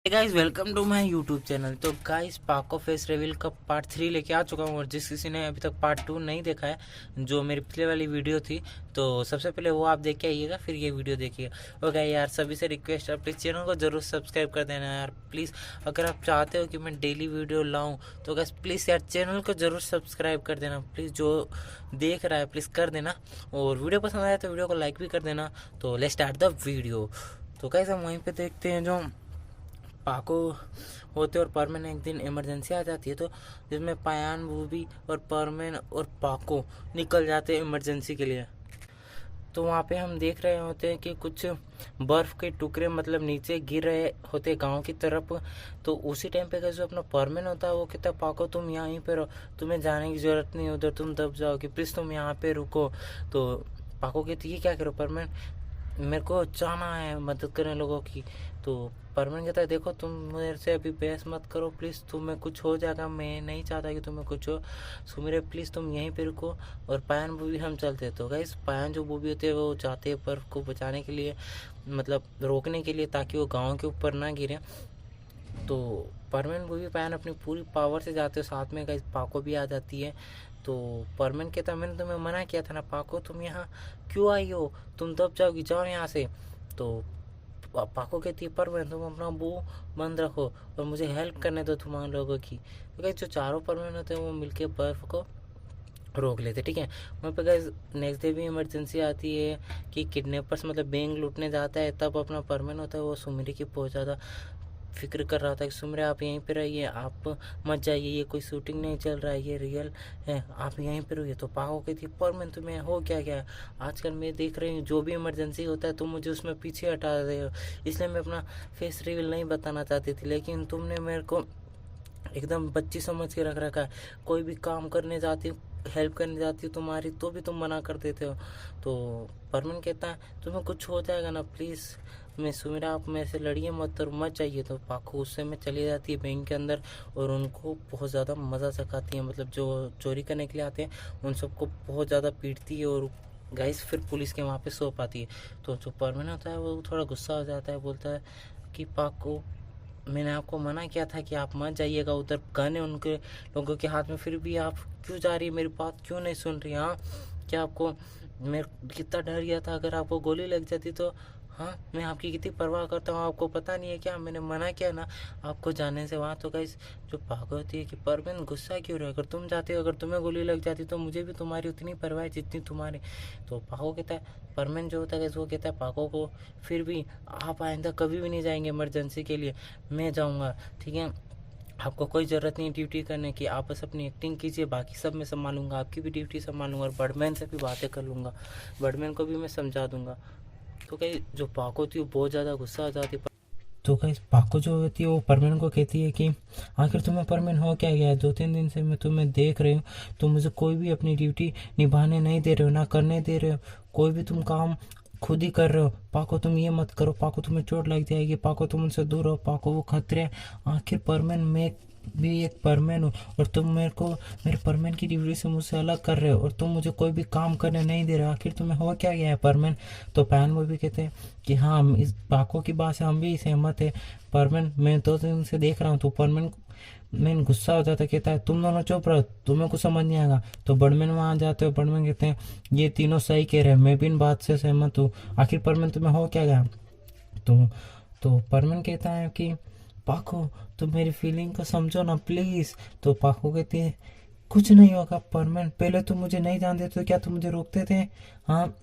Guys welcome to my YouTube channel. तो guys पाको face reveal का पार्ट 3 लेके आ चुका हूँ, और जिस किसी ने अभी तक पार्ट 2 नहीं देखा है, जो मेरी पिछले वाली वीडियो थी, तो सबसे पहले वो आप देख के आइएगा, फिर ये वीडियो देखिएगा। ओके यार, सभी से रिक्वेस्ट है, प्लीज़ चैनल को ज़रूर सब्सक्राइब कर देना यार प्लीज़। अगर आप चाहते हो कि मैं डेली वीडियो लाऊँ तो गाइस प्लीज़ यार चैनल को ज़रूर सब्सक्राइब कर देना प्लीज़। जो देख रहा है प्लीज़ कर देना, और वीडियो पसंद आया तो वीडियो को लाइक भी कर देना। तो लेट्स स्टार्ट द वीडियो। तो गाइस हम वहीं पे देखते हैं, जो पाको होते और परमेन एक दिन इमरजेंसी आ जाती है, तो जिसमें पायान बूबी और परमेन और पाको निकल जाते हैं इमरजेंसी के लिए। तो वहाँ पे हम देख रहे होते हैं कि कुछ बर्फ़ के टुकड़े मतलब नीचे गिर रहे होते गांव की तरफ। तो उसी टाइम पे जो अपना परमेन होता है वो कहता है पाको तुम यहीं पे रहो, तुम्हें जाने की ज़रूरत नहीं, उधर तुम दब जाओगे, प्लीज़ तुम यहाँ पे रुको। तो पाको कहती है क्या करो परमेन, मेरे को चाहना है मदद करने लोगों की। तो परमन कहता है देखो तुम मेरे से अभी बहस मत करो प्लीज़, तुम्हें कुछ हो जाएगा, मैं नहीं चाहता कि तुम्हें कुछ हो, सो मेरे प्लीज़ तुम यहीं पे रुको। और पायन बूबी हम चलते। तो गाइस पायन जो बूबी होते हैं वो जाते हैं बर्फ़ को बचाने के लिए, मतलब रोकने के लिए, ताकि वो गाँव के ऊपर ना गिरे। तो परमेन बूबी पायन अपनी पूरी पावर से जाते हो, साथ में गाइस पाको भी आ जाती है। तो परमेन कहता मैंने तुम्हें मना किया था ना पाको, तुम यहाँ क्यों आई हो, तुम दब जाओगी, जाओ यहाँ से। तो पाको कहती है परमेन तुम अपना मुंह बंद रखो और मुझे हेल्प करने दो तुम्हारे लोगों की। तो गाइस जो चारों परमेन होते हैं वो मिलके बर्फ़ को रोक लेते, ठीक है। वहाँ पे गाइस नेक्स्ट डे भी इमरजेंसी आती है कि किडनैपर्स मतलब बैंक लूटने जाता है, तब अपना परमेन होता है वो सुमिरी की बहुत ज़्यादा फिक्र कर रहा था कि सुमरे आप यहीं पे रहिए, आप मत जाइए, ये कोई शूटिंग नहीं चल रहा है, ये रियल है, आप यहीं पे रहिए। तो पाको कहती है परमेन तुम्हें हो क्या गया, आजकल मैं देख रही हूँ जो भी इमरजेंसी होता है तुम मुझे उसमें पीछे हटा रहे हो, इसलिए मैं अपना फेस रिवील नहीं बताना चाहती थी, लेकिन तुमने मेरे को एकदम बच्ची समझ के रख रखा है। कोई भी काम करने जाती हूँ, हेल्प करने जाती हूँ तुम्हारी, तो भी तुम मना कर देते हो। तो परमन कहता है तुम्हें कुछ हो जाएगा ना प्लीज़, मैं सुमिरा आप मेरे से लड़िए मत और मत चाहिए। तो पाको गुस्से में चली जाती है बैंक के अंदर, और उनको बहुत ज़्यादा मज़ा सिखाती है, मतलब जो चोरी करने के लिए आते हैं उन सबको बहुत ज़्यादा पीटती है, और गाइस फिर पुलिस के वहाँ पे सौंप आती है। तो जो परमन होता है वो थोड़ा गुस्सा हो जाता है, बोलता है कि पाको मैंने आपको मना किया था कि आप मत जाइएगा उधर, गन है उनके लोगों के हाथ में, फिर भी आप क्यों जा रही है, मेरी बात क्यों नहीं सुन रही। हाँ क्या आपको मैं कितना डर गया था, अगर आपको गोली लग जाती तो, हाँ मैं आपकी कितनी परवाह करता हूँ, आपको पता नहीं है क्या, मैंने मना किया ना आपको जाने से वहाँ। तो गाइस जो पागल होती है कि परवीन गुस्सा क्यों रहे, अगर तुम जाते हो, अगर तुम्हें गोली लग जाती तो मुझे भी तुम्हारी उतनी परवाह है जितनी तुम्हारी। तो पाको कहता है परमेन जो होता है वो कहता है पाको को फिर भी आप आइंदा कभी भी नहीं जाएंगे इमरजेंसी के लिए, मैं जाऊँगा, ठीक है। आपको कोई ज़रूरत नहीं ड्यूटी करने की, आप बस अपनी एक्टिंग कीजिए, बाकी सब मैं संभालूंगा, आपकी भी ड्यूटी संभालूंगा, और बर्डमैन से भी बातें कर लूँगा, बर्डमैन को भी मैं समझा दूंगा। तो कहीं जो पाको थी वो बहुत ज़्यादा गुस्सा आ जाती। तो कहीं पाको जो होती है वो परमेन को कहती है कि आखिर तुम्हें परमेन हो क्या गया है, 2-3 दिन से मैं तुम्हें देख रही हूँ, तुम मुझे कोई भी अपनी ड्यूटी निभाने नहीं दे रहे हो, ना करने दे रहे हो, कोई भी तुम काम खुद ही कर रहे हो। पाको तुम ये मत करो, पाको तुम्हें चोट लग जाएगी, पाको तुम उनसे दूर रहो, पाको वो खतरे हैं। आखिर परमेन मैं भी एक परमेन हूँ, और तुम मेरे को मेरे परमेन की ड्यूटी से मुझसे अलग कर रहे हो, और तुम मुझे कोई भी काम करने नहीं दे रहे हो, आखिर तुम्हें हो क्या गया है परमेन। तो पैन वो भी कहते हैं कि हाँ हम इस पाको की बात से हम भी सहमत है परमेन, मैं 2 दिन से देख रहा हूँ। तो परमेन मैन गुस्सा हो जाता है, कहता है तुम दोनों चुप रहो, तुम्हें कुछ समझ नहीं आएगा। तो बड़मैन वहाँ जाते हो, बड़मैन कहते हैं ये तीनों सही कह रहे हैं, मैं भी इन बात से सहमत हूँ, आखिर परमेन तुम्हें हो क्या गया। तो परमेन कहता है कि पाको तुम मेरी फीलिंग को समझो ना प्लीज़। तो पाको कहती है कुछ नहीं होगा परमेन, पहले तुम मुझे नहीं जानते तो क्या तुम मुझे रोकते थे, हाँ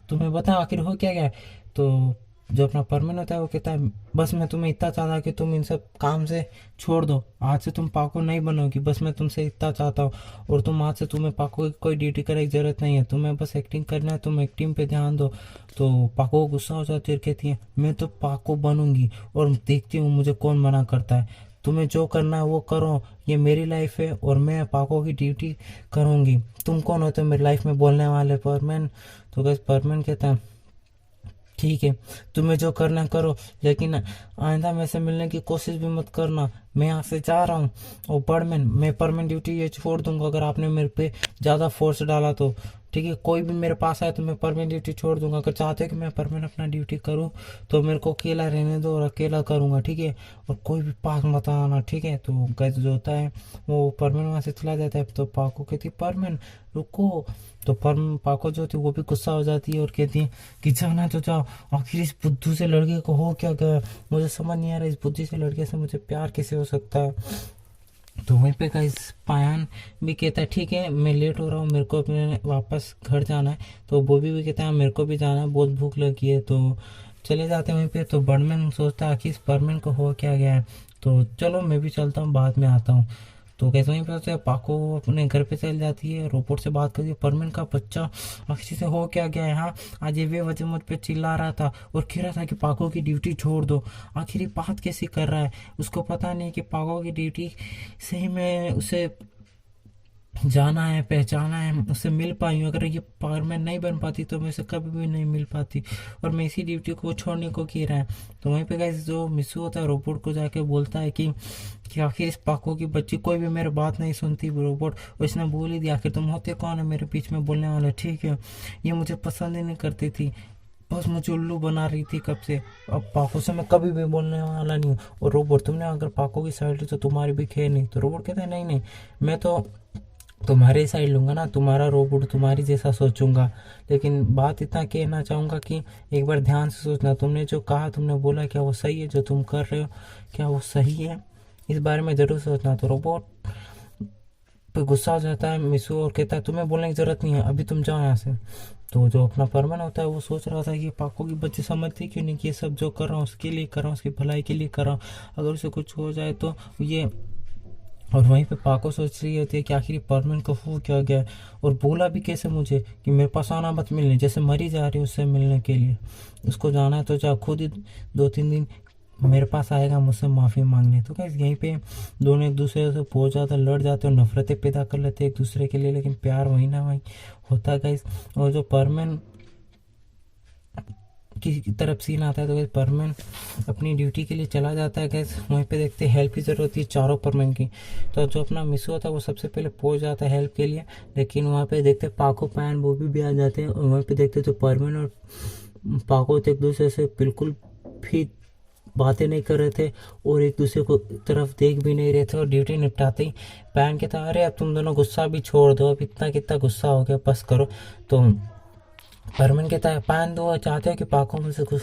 तुम्हें बता आखिर हो क्या गया है। तो जो अपना परमेन होता है वो कहता है बस मैं तुम्हें इतना चाहता कि तुम इन सब काम से छोड़ दो, आज से तुम पाको नहीं बनोगी, बस मैं तुमसे इतना चाहता हूँ, और तुम आज से तुम्हें पाको की कोई ड्यूटी करने की ज़रूरत नहीं है, तुम्हें बस एक्टिंग करना है, तुम एक्टिंग पे ध्यान दो। तो पाको गुस्सा हो जाती है, कहती है मैं तो पाको बनूंगी, और देखती हूँ मुझे कौन मना करता है, तुम्हें जो करना है वो करो, ये मेरी लाइफ है और मैं पाको की ड्यूटी करूँगी, तुम कौन होते हो मेरी लाइफ में बोलने वाले परमैन। तो बस परमैन कहता है ठीक है तुम्हें जो करना है करो, लेकिन आइंदा मेरे से मिलने की कोशिश भी मत करना, मैं यहाँ से जा रहा हूँ। और बर्डमैन मैं परमानेंट ड्यूटी ये छोड़ दूंगा अगर आपने मेरे पे ज़्यादा फोर्स डाला तो। ठीक है। कोई भी मेरे पास आए तो मैं परमानेंट ड्यूटी छोड़ दूंगा। अगर चाहते हो कि मैं परमानेंट अपना ड्यूटी करूँ तो मेरे को अकेला रहने दो और अकेला करूँगा, ठीक है। और कोई भी पाक मत आना, ठीक है। तो गैस जो होता है वो परमानेंट वहाँ से चला जाता है। तो पाको कहती परमानेंट रुको। तो पाको जो होती है वो भी गुस्सा हो जाती है और कहती है कि जाना तो जाओ, आखिर इस बुद्धू से लड़के को हो क्या गया, मुझे समझ नहीं आ रहा इस बुद्धि से लड़के से मुझे प्यार कैसे हो सकता है। तो वहीं पे गाइस पायान भी कहता है ठीक है मैं लेट हो रहा हूँ, मेरे को अपने वापस घर जाना है। तो बॉबी भी कहता है मेरे को भी जाना है, बहुत भूख लगी है। तो चले जाते हैं वहीं पे। तो बर्डमैन सोचता है कि इस बर्डमैन को हो क्या गया है, तो चलो मैं भी चलता हूँ, बाद में आता हूँ। तो कैसे वहीं पे होते हैं, पाको अपने घर पे चल जाती है, रोबोट से बात करती है, परमेन का बच्चा आखिर से हो क्या गया है। हाँ आज ये बेवजह मुझ पे चिल्ला रहा था और कह रहा था कि पाको की ड्यूटी छोड़ दो। आखिर ये बात कैसे कर रहा है, उसको पता नहीं कि पाको की ड्यूटी सही में उसे जाना है, पहचाना है, उससे मिल पाई हूँ। अगर ये परमानेंट नहीं बन पाती तो मैं उसे कभी भी नहीं मिल पाती, और मैं इसी ड्यूटी को छोड़ने को कह रहा है। तो वहीं पे गाइस जो मिसू होता है रोबोट को जाके बोलता है कि आखिर इस पाको की बच्ची कोई भी मेरी बात नहीं सुनती रोबोट, उसने बोल ही दिया आखिर तुम होते कौन है मेरे बीच में बोलने वाले, ठीक है। ये मुझे पसंद ही नहीं करती थी, बस मुझे उल्लू बना रही थी कब से। अब पाको से मैं कभी भी बोलने वाला नहीं हूँ। और रोबोट तुमने अगर पाको की साइड ली तो तुम्हारी भी खैर नहीं। तो रोबोट कहता है नहीं नहीं, मैं तो तुम्हारे साइड लूँगा ना, तुम्हारा रोबोट तुम्हारी जैसा सोचूंगा। लेकिन बात इतना कहना चाहूँगा कि एक बार ध्यान से सोचना, तुमने जो कहा, तुमने बोला क्या वो सही है, जो तुम कर रहे हो क्या वो सही है, इस बारे में ज़रूर सोचना। तो रोबोट पे गुस्सा हो जाता है मिसू और कहता है तुम्हें बोलने की ज़रूरत नहीं है, अभी तुम जाओ यहाँ से। तो जो अपना परमन होता है वो सोच रहा था कि पाको की बच्ची समझती क्यों नहीं कि ये सब जो कर रहा हूँ उसके लिए कर रहा हूँ, उसकी भलाई के लिए कर रहा हूँ, अगर उसे कुछ हो जाए तो ये। और वहीं पे पाको सोच रही होती है कि आखिर परमानेंट को हो क्या गया, और बोला भी कैसे मुझे कि मेरे पास आना मत मिलने, जैसे मरी जा रही है उससे मिलने के लिए। उसको जाना है तो जा, खुद ही 2-3 दिन मेरे पास आएगा मुझसे माफ़ी मांगने। तो गाइस यहीं पे दोनों एक दूसरे से बहुत ज़्यादा लड़ जाते हैं, नफरतें पैदा कर लेते हैं एक दूसरे के लिए, लेकिन प्यार वहीं ना वहीं होता है गाइस। और जो परमानेंट की तरफ सीन आता है तो गैस परमैन अपनी ड्यूटी के लिए चला जाता है। गैस वहीं पे देखते हैं हेल्प की ज़रूरत होती है चारों परमैन की। तो जो अपना मिसू होता है वो सबसे पहले पहुंच जाता है हेल्प के लिए, लेकिन वहाँ पे देखते पाको पैन वो भी आ जाते हैं। और वहीं पे देखते तो परमैन और पाको तो एक दूसरे से बिल्कुल भी बातें नहीं कर रहे थे और एक दूसरे को तरफ देख भी नहीं रहे थे। और ड्यूटी निपटाते ही पैन कहता अरे अब तुम दोनों गुस्सा भी छोड़ दो, अब इतना कितना गुस्सा हो गया, बस करो। तो परमन कहता है पैन दो, चाहते हो कि पाको मुझसे कुछ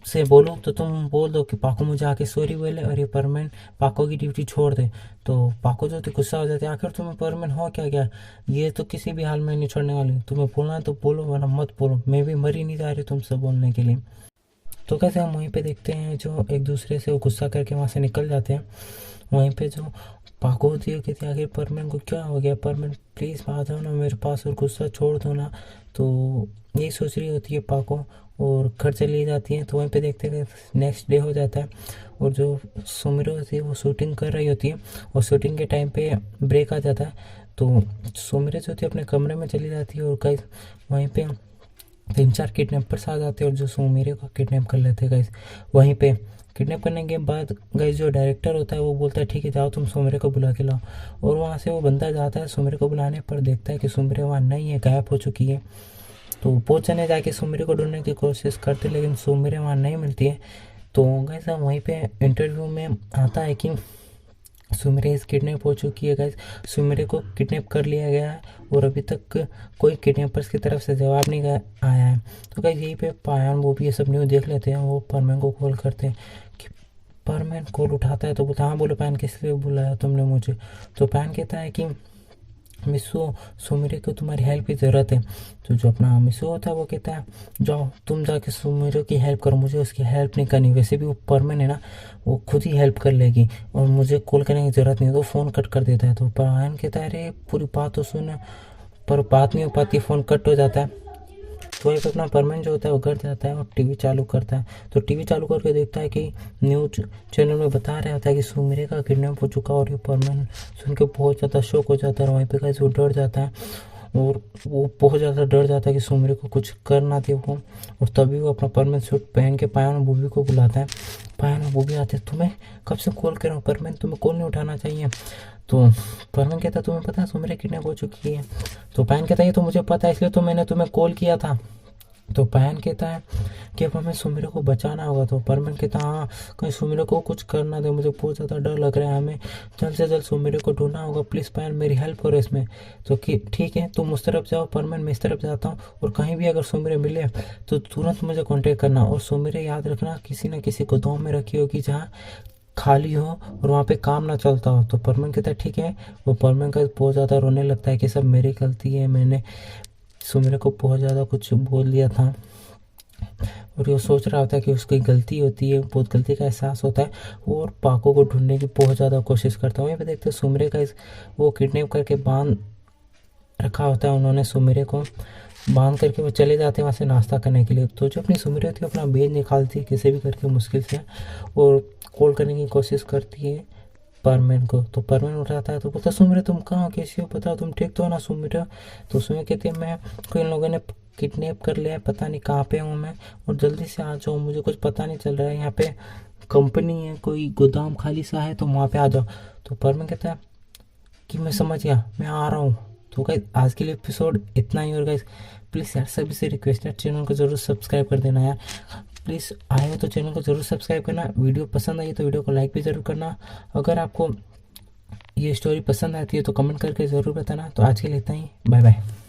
से बोलो तो तुम बोल दो कि पाको मुझे आके सॉरी बोले और ये परमन पाको की ड्यूटी छोड़ दे। तो पाको जो गुस्सा हो जाते आखिर तुम्हें परमन हो क्या गया, ये तो किसी भी हाल में नहीं छोड़ने वाली, तुम्हें बोलना है तो बोलो वरना मत बोलो, मैं भी मरी नहीं जा रही तुमसे बोलने के लिए। तो कैसे हम वहीं पे देखते हैं जो एक दूसरे से वो गुस्सा करके वहाँ से निकल जाते हैं। वहीं पे जो पाको होती है कहती है आखिर परमन को क्या हो गया, परमन प्लीज़ आ जाओ ना मेरे पास और गुस्सा छोड़ दो ना। तो यही सोच रही होती है पाको और घर चली जाती है। तो वहीं पे देखते हैं नेक्स्ट डे हो जाता है और जो सुमिरो होती है वो शूटिंग कर रही होती है और शूटिंग के टाइम पे ब्रेक आ जाता है। तो सुमिरो जो होती है अपने कमरे में चली जाती है और कहीं वहीं पे 3-4 किडनैपर्स आ जाते हैं और जो सुमिरो को किडनैप कर लेते हैं गाइस। वहीं पे किडनैप करने के बाद गाइस जो डायरेक्टर होता है वो बोलता है ठीक है जाओ तुम सुमिरो को बुला के लाओ। और वहाँ से वो बंदा जाता है सुमिरो को बुलाने पर, देखता है कि सुमिरो वहाँ नहीं है, गायब हो चुकी है। तो बहुत जने जाके सुमिरो को ढूंढने की कोशिश करते लेकिन सुमिरो वहाँ नहीं मिलती है। तो गाइस वहीं पे इंटरव्यू में आता है कि सुमिरो इस किडनैप हो चुकी है गाइस, सुमिरो को किडनैप कर लिया गया है और अभी तक कोई किडनैपर्स की तरफ से जवाब नहीं आया है। तो गाइस यहीं पे पायान वो भी ये सब न्यूज़ देख लेते हैं, वो परमैन को कॉल करते हैं कि परमैन कॉल उठाता है तो बोलता हाँ बोलो पैन किस लिए बुलाया तुमने मुझे। तो पैन कहता है कि मिसू सुमिरो को तुम्हारी हेल्प की ज़रूरत है। तो जो अपना मिसू होता है वो कहता है जाओ तुम जाके सुमिरो की हेल्प करो, मुझे उसकी हेल्प नहीं करनी, वैसे भी वो परमन है ना वो खुद ही हेल्प कर लेगी और मुझे कॉल करने की ज़रूरत नहीं है। तो फ़ोन कट कर देता है। तो पायन कहता है अरे पूरी बात तो सुन, पर बात नहीं हो पाती, फ़ोन कट हो जाता है। तो एक अपना परमन जो होता है वो घर जाता है और टीवी चालू करता है। तो टीवी चालू करके देखता है कि न्यूज चैनल में बता रहा होता है कि सुमिरो का किडनैप हो चुका और ये परमन सुन के बहुत ज़्यादा शौक हो जाता है। वहीं पे कैसे वो डर जाता है और वो बहुत ज़्यादा डर जाता है कि सुमिरो को कुछ कर ना दे वो। और तभी वो अपना परमन सूट पहन के पायन बूबी को बुलाता है पायन वो भी आते, तुम्हें कब से कॉल कर रहा हूँ पर मैंने तुम्हें कॉल नहीं उठाना चाहिए। तो परमन कहता तुम्हें पता है सुमेरा किडनैप हो चुकी है। तो पायन कहता है ये तो मुझे पता है इसलिए तो मैंने तुम्हें कॉल किया था। तो पायन कहता है कि अब हमें सुमेरा को बचाना होगा। तो परमन कहता हाँ कहीं सुमेरा को कुछ करना दे, मुझे बहुत ज़्यादा डर लग रहा है, हमें जल्द से जल्द सुमेरा को ढूंढना होगा, प्लीज़ पायन मेरी हेल्प करो इसमें। तो कि ठीक है तुम उस तरफ जाओ परमन, मैं इस तरफ जाता हूँ, और कहीं भी अगर सुमेरा मिले तो तुरंत मुझे कॉन्टेक्ट करना, और सुमेरा याद रखना किसी न किसी गोदाम में रखी होगी जहाँ खाली हो और वहाँ पे काम ना चलता हो। तो परमन कहता है ठीक है। वो परमन का बहुत ज़्यादा रोने लगता है कि सब मेरी गलती है, मैंने सुमेरा को बहुत ज़्यादा कुछ बोल दिया था, और वो सोच रहा होता है कि उसकी गलती होती है, बहुत गलती का एहसास होता है, और पाको को ढूंढने की बहुत ज़्यादा कोशिश करता है। वहीं पे देखते हैं सुमेरा का वो किडनैप करके बांध रखा होता है उन्होंने, सुमेरा को बांध करके वो चले जाते हैं वहाँ से नाश्ता करने के लिए। तो जो अपनी सुमेरा थी अपना बेज निकालती है किसी भी करके मुश्किल से, और कॉल करने की कोशिश करती है परमेन को। तो परमेन उठाता है तो बोलता सुमेरा तुम कहाँ हो, कैसी हो, बताओ तुम ठीक तो हो ना सुमेरा। तो सुमेरा कहती है मैं कोई लोगों ने किडनैप कर लिया है, पता नहीं कहाँ पे हूँ मैं, और जल्दी से आ जाओ, मुझे कुछ पता नहीं चल रहा है, यहाँ पे कंपनी है कोई गोदाम खाली सा है तो वहाँ पे आ जाओ। तो परमेन कहता है कि मैं समझ गया मैं आ रहा हूँ। तो गाइस आज के लिए एपिसोड इतना ही, और गाइस प्लीज़ यार सभी से रिक्वेस्ट है चैनल को ज़रूर सब्सक्राइब कर देना यार, प्लीज़ आए हो तो चैनल को ज़रूर सब्सक्राइब करना, वीडियो पसंद आई तो वीडियो को लाइक भी ज़रूर करना, अगर आपको ये स्टोरी पसंद आती है तो कमेंट करके ज़रूर बताना। तो आज के लिए इतना ही, बाय बाय।